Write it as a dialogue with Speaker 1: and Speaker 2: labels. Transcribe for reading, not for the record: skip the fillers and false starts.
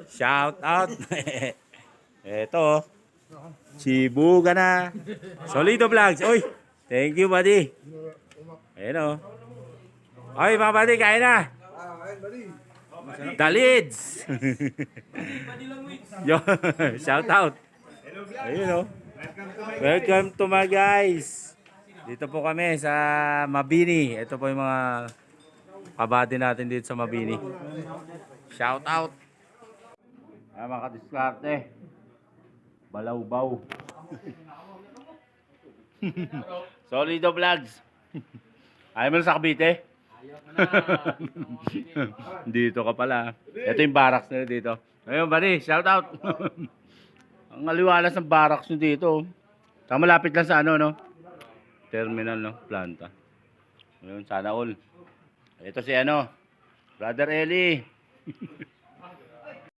Speaker 1: Shout out. Eto. Chibuga na. Solido Vlogs. Uy. Thank you, buddy. Ayan o. Oy, mga buddy, kain na. The Leeds. Yo, shout out. Ayun o. Welcome to my guys. Dito po kami sa Mabini. Ito po yung mga kabady natin dito sa Mabini. Shout out. Ayan mga kadiskarte. Balawbaw. Solido Vlogs. Ayaw mo na sa Cavite? Dito ka pala. Ito yung barracks nila dito. Ayun, buddy, shout out. Ang aliwalas ng barracks nyo dito. Saka malapit lang sa ano, no? Terminal, no? Planta. Ayun, sana all. Ito si ano, Brother Eli.